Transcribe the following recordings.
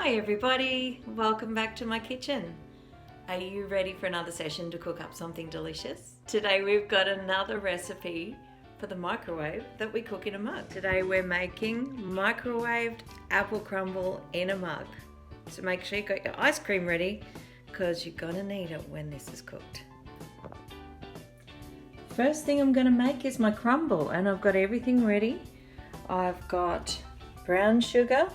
Hi everybody, welcome back to my kitchen. Are you ready for another session to cook up something delicious? Today we've got another recipe for the microwave that we cook in a mug. Today we're making microwaved apple crumble in a mug. So make sure you got your ice cream ready because you're gonna need it when this is cooked. First thing I'm gonna make is my crumble, and I've got everything ready. I've got brown sugar,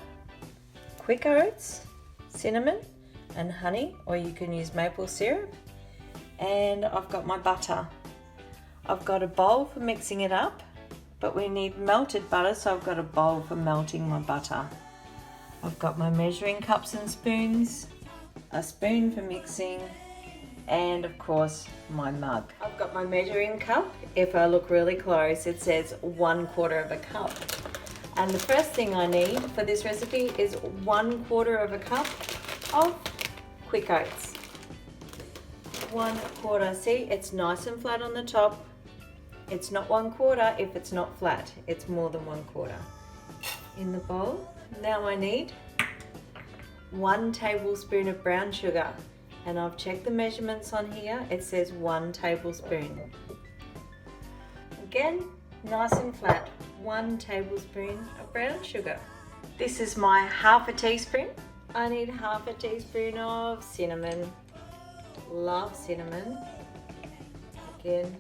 quick oats, cinnamon and honey, or you can use maple syrup, and I've got my butter. I've got a bowl for mixing it up, but we need melted butter, so I've got a bowl for melting my butter. I've got my measuring cups and spoons, a spoon for mixing, and of course my mug. I've got my measuring cup. If I look really close, it says 1/4 of a cup. And the first thing I need for this recipe is 1/4 of a cup of quick oats. 1/4, see, it's nice and flat on the top. It's not 1/4 if it's not flat, it's more than 1/4. In the bowl, now I need 1 tablespoon of brown sugar. And I've checked the measurements on here, it says 1 tablespoon. Again, nice and flat, 1 tablespoon of brown sugar. This is my 1/2 teaspoon. I need 1/2 teaspoon of cinnamon. Love cinnamon. Again,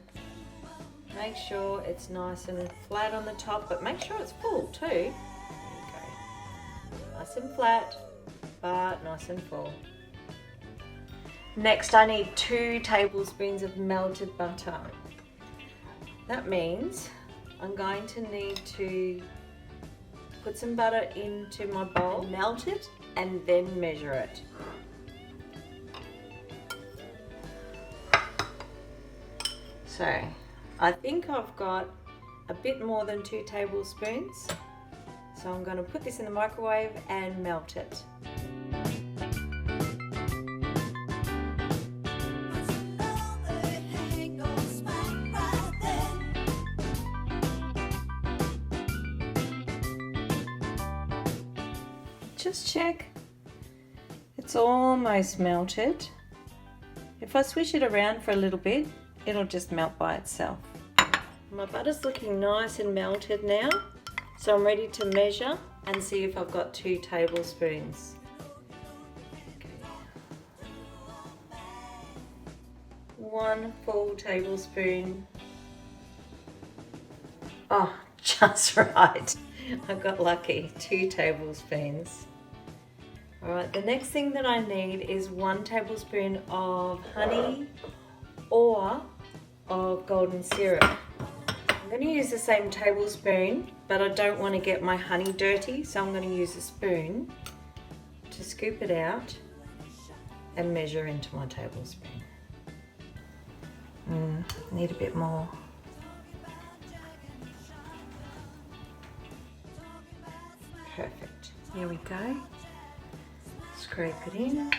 make sure it's nice and flat on the top, but make sure it's full too. There you go. Nice and flat, but nice and full. Next, I need 2 tablespoons of melted butter. That means I'm going to need to put some butter into my bowl, melt it, and then measure it. So, I think I've got a bit more than 2 tablespoons. So I'm going to put this in the microwave and melt it. Just check, it's almost melted. If I swish it around for a little bit, it'll just melt by itself. My butter's looking nice and melted now, so I'm ready to measure and see if I've got 2 tablespoons. Okay. 1 full tablespoon. Oh, just right. I got lucky, 2 tablespoons. All right, the next thing that I need is 1 tablespoon of honey or of golden syrup. I'm going to use the same tablespoon, but I don't want to get my honey dirty, so I'm going to use a spoon to scoop it out and measure into my tablespoon. Need a bit more. Perfect. Here we go. Scrape it in.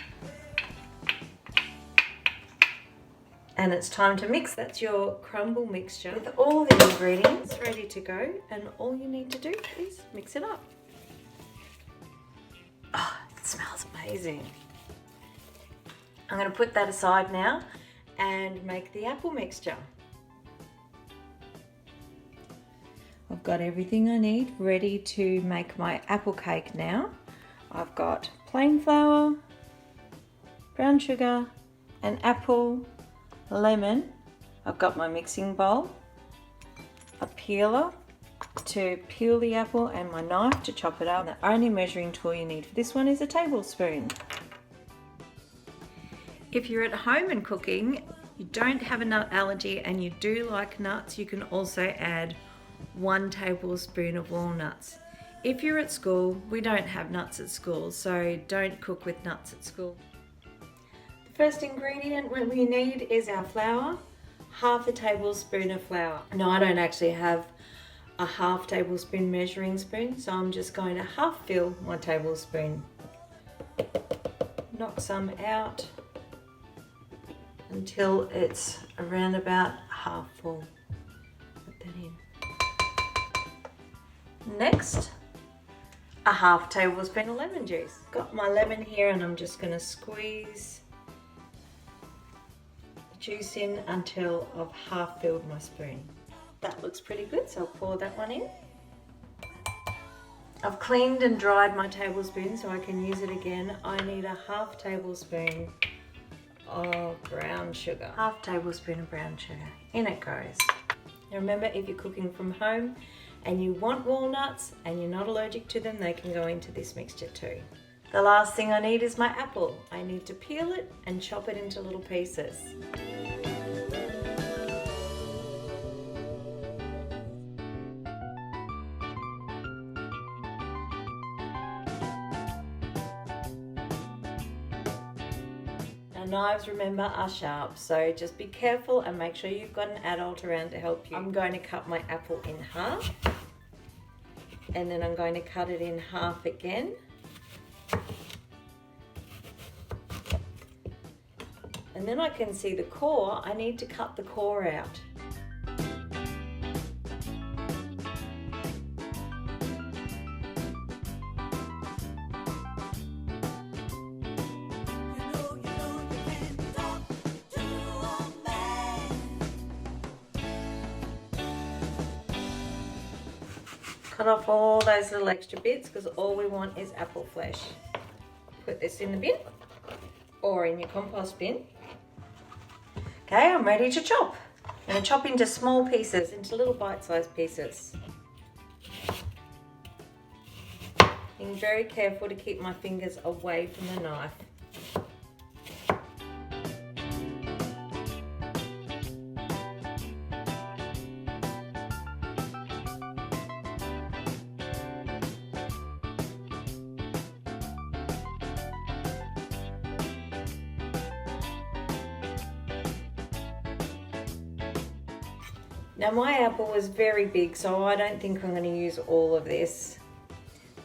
And it's time to mix. That's your crumble mixture with all the ingredients ready to go, and all you need to do is mix it up. Oh, it smells amazing. I'm going to put that aside now and make the apple mixture. I've got everything I need ready to make my apple cake now. I've got plain flour, brown sugar, an apple, lemon. I've got my mixing bowl, a peeler to peel the apple, and my knife to chop it up. The only measuring tool you need for this one is a tablespoon. If you're at home and cooking, you don't have a nut allergy and you do like nuts, you can also add 1 tablespoon of walnuts. If you're at school, we don't have nuts at school, so don't cook with nuts at school. The first ingredient we need is our flour, 1/2 tablespoon of flour. Now, I don't actually have a 1/2 tablespoon measuring spoon, so I'm just going to half fill my tablespoon. Knock some out until it's around about half full. Put that in. Next, a half tablespoon of lemon juice. Got my lemon here and I'm just going to squeeze the juice in until I've half filled my spoon. That looks pretty good, so I'll pour that one in. I've cleaned and dried my tablespoon so I can use it again. I need a half tablespoon of brown sugar. Half tablespoon of brown sugar. In it goes. Now remember, if you're cooking from home and you want walnuts and you're not allergic to them, they can go into this mixture too. The last thing I need is my apple. I need to peel it and chop it into little pieces. Knives, remember, are sharp, so just be careful and make sure you've got an adult around to help you. I'm going to cut my apple in half, and then I'm going to cut it in half again. And then I can see the core. I need to cut the core out. Cut off all those little extra bits because all we want is apple flesh. Put this in the bin or in your compost bin. Okay, I'm ready to chop. I'm going to chop into small pieces, into little bite-sized pieces. Being very careful to keep my fingers away from the knife. Now my apple was very big, so I don't think I'm going to use all of this.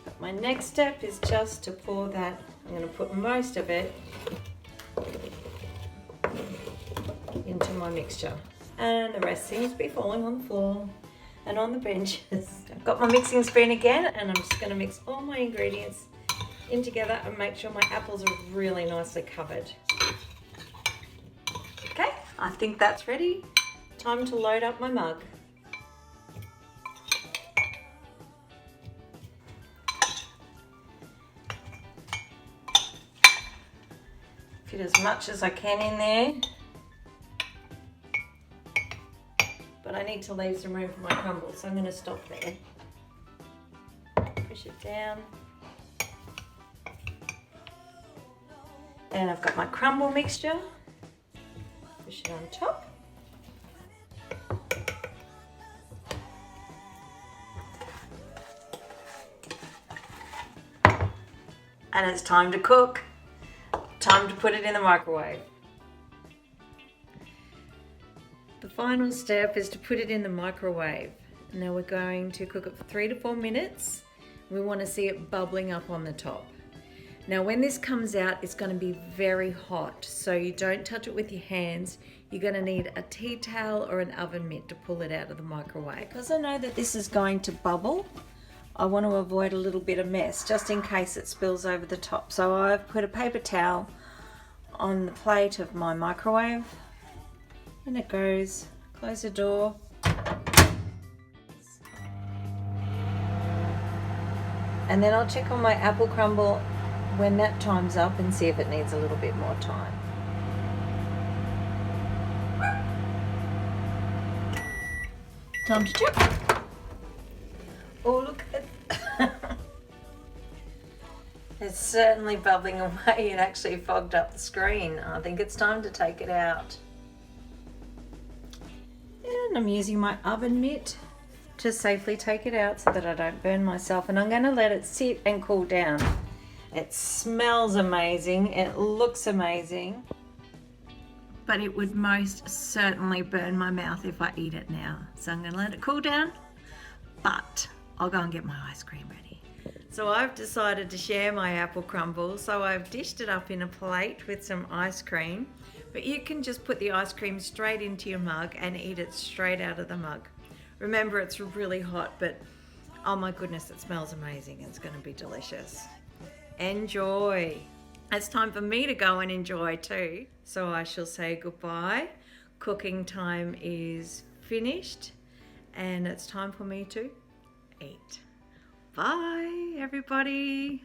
But my next step is just to pour that. I'm going to put most of it into my mixture. And the rest seems to be falling on the floor and on the benches. I've got my mixing spoon again, and I'm just going to mix all my ingredients in together and make sure my apples are really nicely covered. Okay, I think that's ready. Time to load up my mug. Fit as much as I can in there. But I need to leave some room for my crumble, so I'm going to stop there. Push it down. And I've got my crumble mixture. Push it on top. And it's time to cook. Time to put it in the microwave. The final step is to put it in the microwave. Now we're going to cook it for 3 to 4 minutes. We want to see it bubbling up on the top. Now when this comes out, it's going to be very hot, so you don't touch it with your hands. You're going to need a tea towel or an oven mitt to pull it out of the microwave. Because I know that this is going to bubble, I want to avoid a little bit of mess just in case it spills over the top. So I've put a paper towel on the plate of my microwave. And it goes. Close the door. And then I'll check on my apple crumble when that time's up and see if it needs a little bit more time. Time to check. Oh, look at it. It's certainly bubbling away. It actually fogged up the screen. I think it's time to take it out. And I'm using my oven mitt to safely take it out so that I don't burn myself. And I'm going to let it sit and cool down. It smells amazing. It looks amazing. But it would most certainly burn my mouth if I eat it now. So I'm going to let it cool down. But I'll go and get my ice cream ready. So I've decided to share my apple crumble. So I've dished it up in a plate with some ice cream. But you can just put the ice cream straight into your mug and eat it straight out of the mug. Remember, it's really hot, but Oh my goodness, it smells amazing. It's going to be delicious. Enjoy. It's time for me to go and enjoy too. So I shall say goodbye. Cooking time is finished and it's time for me to eat. Bye, everybody.